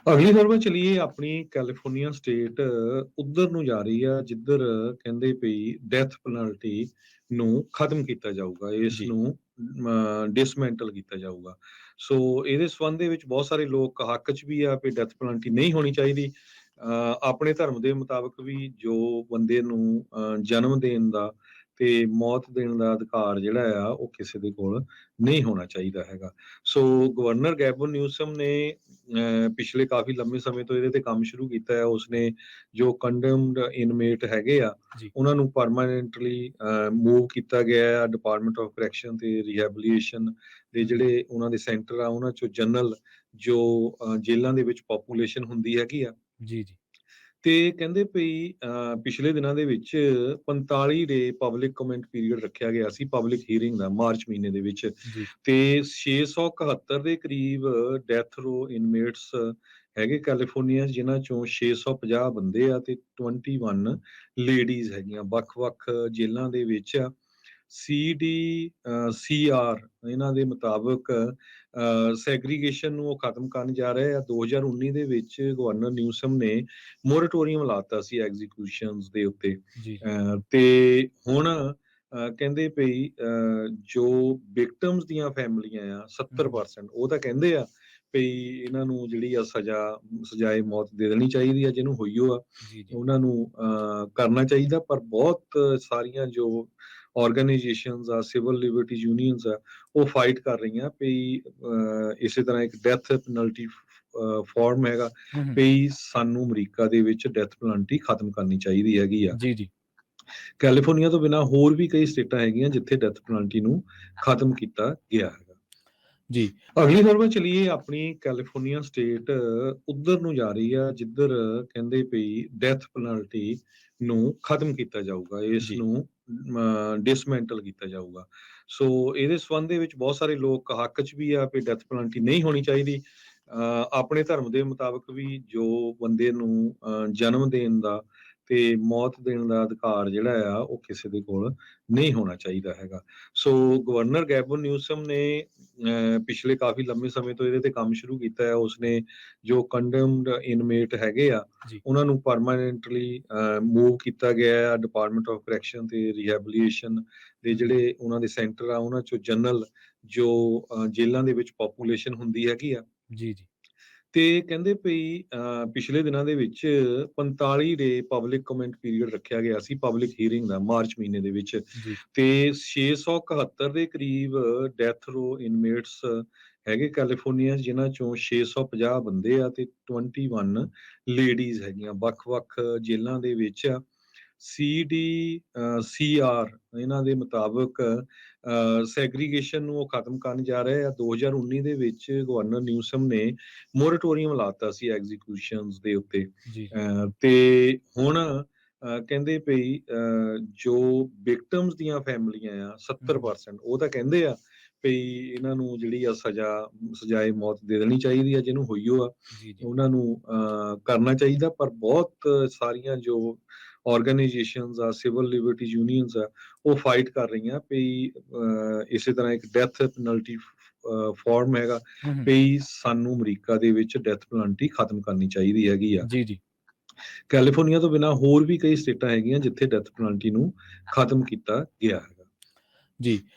ਅਗਲੀ ਖਬਰ ਚਲੀਏ ਆਪਣੀ ਕੈਲੀਫੋਰਨੀਆ ਸਟੇਟ ਉਧਰ ਨੂੰ ਜਾ ਰਹੀ ਆ ਜਿੱਧਰ ਕਹਿੰਦੇ ਪਈ ਡੈਥ ਪੈਨਲਟੀ ਨੂੰ ਖਤਮ ਕੀਤਾ ਜਾਊਗਾ ਇਸ ਜੀ। ਨੂੰ ਡਿਸਮੈਂਟਲ ਕੀਤਾ ਜਾਊਗਾ। ਸੋ ਇਹਦੇ ਸੰਬੰਧ ਦੇ ਵਿੱਚ ਬਹੁਤ ਸਾਰੇ ਲੋਕ ਹੱਕ 'ਚ ਵੀ ਆ ਵੀ ਡੈਥ ਪੈਨਲਟੀ ਨਹੀਂ ਹੋਣੀ ਚਾਹੀਦੀ। ਆਪਣੇ ਧਰਮ ਦੇ ਮੁਤਾਬਕ ਵੀ ਜੋ ਬੰਦੇ ਨੂੰ ਜਨਮ ਦੇਣ ਦਾ ਤੇ ਮੌਤ ਦੇਣ ਦਾ ਅਧਿਕਾਰ ਜਿਹੜਾ ਆ ਉਹ ਕਿਸੇ ਦੇ ਕੋਲ ਨਹੀਂ ਹੋਣਾ ਚਾਹੀਦਾ ਹੈਗਾ। ਸੋ ਗਵਰਨਰ ਗੈਬਨ ਨਿਊਸਮ ਨੇ ਪਿਛਲੇ ਕਾਫੀ ਲੰਮੇ ਸਮੇਂ ਤੋਂ ਇਹਦੇ ਤੇ ਕੰਮ ਸ਼ੁਰੂ ਕੀਤਾ ਹੈ। ਉਸਨੇ ਜੋ ਕੰਡਮਡ ਇਨਮੇਟ ਹੈਗੇ ਆ ਜੀ। ਉਹਨਾਂ ਨੂੰ ਪਰਮਾਨੈਂਟਲੀ ਮੂਵ ਕੀਤਾ ਗਿਆ ਆ ਡਿਪਾਰਟਮੈਂਟ ਆਫ ਕਰੈਕਸ਼ਨ ਤੇ ਰਿਹੈਬਲੀਟੇਸ਼ਨ ਦੇ ਜਿਹੜੇ ਉਹਨਾਂ ਦੇ ਸੈਂਟਰ ਆ ਉਹਨਾਂ ਚੋਂ ਜਨਰਲ ਜੋ ਜੇਲ੍ਹਾਂ ਦੇ ਵਿੱਚ ਪੋਪੂਲੇਸ਼ਨ ਹੁੰਦੀ ਹੈਗੀ ਆ। ਜੀ, ਜੀ। ਤੇ ਕਹਿੰਦੇ ਪਈ ਪਿਛਲੇ ਦਿਨਾਂ ਦੇ ਵਿੱਚ 45 ਡੇ ਪਬਲਿਕ ਕਮੈਂਟ ਪੀਰੀਅਡ ਰੱਖਿਆ ਗਿਆ ਸੀ ਪਬਲਿਕ ਹੀਅਰਿੰਗ ਦਾ ਮਾਰਚ ਮਹੀਨੇ ਦੇ ਵਿੱਚ ਜੀ। ਤੇ 671 ਦੇ ਕਰੀਬ ਡੈਥ ਰੋ ਇਨਮੇਟਸ ਹੈਗੇ ਕੈਲੀਫੋਰਨੀਆ ਜਿਨ੍ਹਾਂ ਚੋਂ 650 ਬੰਦੇ ਆ ਤੇ 21 ਲੇਡੀਜ਼ ਹੈਗੀਆਂ ਵੱਖ-ਵੱਖ ਜੇਲ੍ਹਾਂ ਦੇ ਵਿੱਚ ਆ। CDCR ਇਹਨਾਂ ਦੇ ਮੁਤਾਬਕ ਸੈਗਰੀਗੇਸ਼ਨ ਨੂੰ ਉਹ ਖਤਮ ਕਰਨ ਜਾ ਰਹੇ ਆ। 2019 ਦੇ ਵਿੱਚ ਗਵਰਨਰ ਨਿਊਸਮ ਨੇ ਮੋਰਟੋਰੀਅਮ ਲਾਤਾ ਸੀ ਐਗਜ਼ੀਕਿਊਸ਼ਨਸ ਦੇ ਉੱਤੇ ਜੀ। ਤੇ ਹੁਣ ਕਹਿੰਦੇ ਪਈ ਜੋ ਵਿਕਟਮਸ ਦੀਆਂ ਫੈਮਲੀਆਂ ਆ 70% ਉਹ ਤਾਂ ਕਹਿੰਦੇ ਆ ਵੀ ਇਹਨਾਂ ਨੂੰ ਜਿਹੜੀ ਆ ਸਜ਼ਾਏ ਮੌਤ ਦੇ ਦੇਣੀ ਚਾਹੀਦੀ ਆ ਜਿਹਨੂੰ ਹੋਈ ਆ ਜੀ, ਜੀ। ਉਹਨਾਂ ਨੂੰ ਕਰਨਾ ਚਾਹੀਦਾ। ਪਰ ਬਹੁਤ ਸਾਰੀਆਂ ਜੋ ਆਰਗੇਨਾਈਜੇਸ਼ਨਸ ਆ ਸਿਵਲ ਲਿਬਰਟੀ ਯੂਨੀਅਨਸ ਆ ਉਹ ਫਾਈਟ ਕਰ ਰਹੀਆਂ ਵੀ ਇਸੇ ਤਰ੍ਹਾਂ ਇੱਕ ਡੈਥ ਪੈਨਲਟੀ ਫਾਰਮ ਹੈਗਾ ਵੀ ਸਾਨੂੰ ਅਮਰੀਕਾ ਦੇ ਵਿੱਚ ਡੈਥ ਪੈਨਲਟੀ ਖਤਮ ਕਰਨੀ ਚਾਹੀਦੀ ਹੈਗੀ ਆ। ਜੀ, ਜੀ। ਕੈਲੀਫੋਰਨੀਆ ਤੋਂ ਬਿਨਾਂ ਹੋਰ ਵੀ ਕਈ ਸਟੇਟਾਂ ਹੈਗੀਆਂ ਜਿੱਥੇ ਡੈਥ ਪੈਨਲਟੀ ਨੂੰ ਖਤਮ ਕੀਤਾ ਗਿਆ ਹੈਗਾ। ਜੀ। ਅਗਲੀ ਖਬਰ ਚਲੀਏ ਆਪਣੀ ਕੈਲੀਫੋਰਨੀਆ ਸਟੇਟ ਉਧਰ ਨੂੰ ਜਾ ਰਹੀ ਆ ਜਿੱਧਰ ਕਹਿੰਦੇ ਪਈ ਡੈਥ ਪੈਨਲਟੀ ਨੂੰ ਖਤਮ ਕੀਤਾ ਜਾਊਗਾ ਇਸ ਜੀ। ਨੂੰ ਡਿਸਮੈਂਟਲ ਕੀਤਾ ਜਾਊਗਾ। ਸੋ ਇਹਦੇ ਸੰਬੰਧ ਦੇ ਵਿੱਚ ਬਹੁਤ ਸਾਰੇ ਲੋਕ ਹੱਕ 'ਚ ਵੀ ਆ ਵੀ ਡੈਥ ਪੈਨਲਟੀ ਨਹੀਂ ਹੋਣੀ ਚਾਹੀਦੀ। ਆਪਣੇ ਧਰਮ ਦੇ ਮੁਤਾਬਕ ਵੀ ਜੋ ਬੰਦੇ ਨੂੰ ਜਨਮ ਦੇਣ ਦਾ ਤੇ ਮੌਤ ਦੇਣ ਦਾ ਅਧਿਕਾਰ ਜਿਹੜਾ ਆ ਉਹ ਕਿਸੇ ਦੇ ਕੋਲ ਨਹੀਂ ਹੋਣਾ ਚਾਹੀਦਾ ਹੈਗਾ। ਸੋ ਗਵਰਨਰ ਗੈਬਨ ਨਿਊਸਮ ਨੇ ਪਿਛਲੇ ਕਾਫੀ ਲੰਮੇ ਸਮੇਂ ਤੋਂ ਇਹਦੇ ਤੇ ਕੰਮ ਸ਼ੁਰੂ ਕੀਤਾ ਹੈ। ਉਸਨੇ ਜੋ ਕੰਡਮਡ ਇਨਮੇਟ ਹੈਗੇ ਆ ਜੀ। ਉਹਨਾਂ ਨੂੰ ਪਰਮਾਨੈਂਟਲੀ ਮੂਵ ਕੀਤਾ ਗਿਆ ਆ ਡਿਪਾਰਟਮੈਂਟ ਆਫ ਕਰੈਕਸ਼ਨ ਤੇ ਰਿਹੈਬਲੀਟੇਸ਼ਨ ਦੇ ਜਿਹੜੇ ਉਹਨਾਂ ਦੇ ਸੈਂਟਰ ਆ ਉਹਨਾਂ ਚੋਂ ਜਨਰਲ ਜੋ ਜੇਲ੍ਹਾਂ ਦੇ ਵਿੱਚ ਪੋਪੂਲੇਸ਼ਨ ਹੁੰਦੀ ਹੈਗੀ ਆ। ਜੀ, ਜੀ। ਤੇ ਕਹਿੰਦੇ ਪਈ ਪਿਛਲੇ ਦਿਨਾਂ ਦੇ ਵਿੱਚ 45 ਡੇ ਪਬਲਿਕ ਕਮੈਂਟ ਪੀਰੀਅਡ ਰੱਖਿਆ ਗਿਆ ਸੀ ਪਬਲਿਕ ਹੀਅਰਿੰਗ ਦਾ ਮਾਰਚ ਮਹੀਨੇ ਦੇ ਵਿੱਚ ਜੀ। ਤੇ 671 ਦੇ ਕਰੀਬ ਡੈਥ ਰੋ ਇਨਮੇਟਸ ਹੈਗੇ ਕੈਲੀਫੋਰਨੀਆ ਜਿਨ੍ਹਾਂ ਚੋਂ 650 ਬੰਦੇ ਆ ਤੇ 21 ਲੇਡੀਜ਼ ਹੈਗੀਆਂ ਵੱਖ-ਵੱਖ ਜੇਲ੍ਹਾਂ ਦੇ ਵਿੱਚ ਆ। CDCR ਇਹਨਾਂ ਦੇ ਮੁਤਾਬਕ ਸੈਗਰੀਗੇਸ਼ਨ ਨੂੰ ਉਹ ਖਤਮ ਕਰਨ ਜਾ ਰਹੇ ਆ। 2019 ਦੇ ਵਿੱਚ ਗਵਰਨਰ ਨਿਊਸਮ ਨੇ ਮੋਰਟੋਰੀਅਮ ਲਾਤਾ ਸੀ ਐਗਜ਼ੀਕਿਊਸ਼ਨਸ ਦੇ ਉੱਤੇ ਜੀ। ਤੇ ਹੁਣ ਕਹਿੰਦੇ ਪਈ ਜੋ ਵਿਕਟਮਸ ਦੀਆਂ ਫੈਮਲੀਆਂ ਆ 70% ਉਹ ਤਾਂ ਕਹਿੰਦੇ ਆ ਵੀ ਇਹਨਾਂ ਨੂੰ ਜਿਹੜੀ ਆ ਸਜ਼ਾਏ ਮੌਤ ਦੇ ਦੇਣੀ ਚਾਹੀਦੀ ਆ ਜਿਹਨੂੰ ਹੋਈ ਆ ਜੀ, ਜੀ। ਉਹਨਾਂ ਨੂੰ ਕਰਨਾ ਚਾਹੀਦਾ। ਪਰ ਬਹੁਤ ਸਾਰੀਆਂ ਜੋ ਆਰਗੇਨਾਈਜੇਸ਼ਨਸ ਆ ਸਿਵਲ ਲਿਬਰਟੀ ਯੂਨੀਅਨਸ ਆ ਉਹ ਫਾਈਟ ਕਰ ਰਹੀਆਂ ਵੀ ਇਸੇ ਤਰ੍ਹਾਂ ਇੱਕ ਡੈਥ ਪੈਨਲਟੀ ਫਾਰਮ ਹੈਗਾ ਵੀ ਸਾਨੂੰ ਅਮਰੀਕਾ ਦੇ ਵਿੱਚ ਡੈਥ ਪੈਨਲਟੀ ਖਤਮ ਕਰਨੀ ਚਾਹੀਦੀ ਹੈਗੀ ਆ। ਜੀ, ਜੀ। ਕੈਲੀਫੋਰਨੀਆ ਤੋਂ ਬਿਨਾਂ ਹੋਰ ਵੀ ਕਈ ਸਟੇਟਾਂ ਹੈਗੀਆਂ ਜਿੱਥੇ ਡੈਥ ਪੈਨਲਟੀ ਨੂੰ ਖਤਮ ਕੀਤਾ ਗਿਆ ਹੈਗਾ। ਜੀ।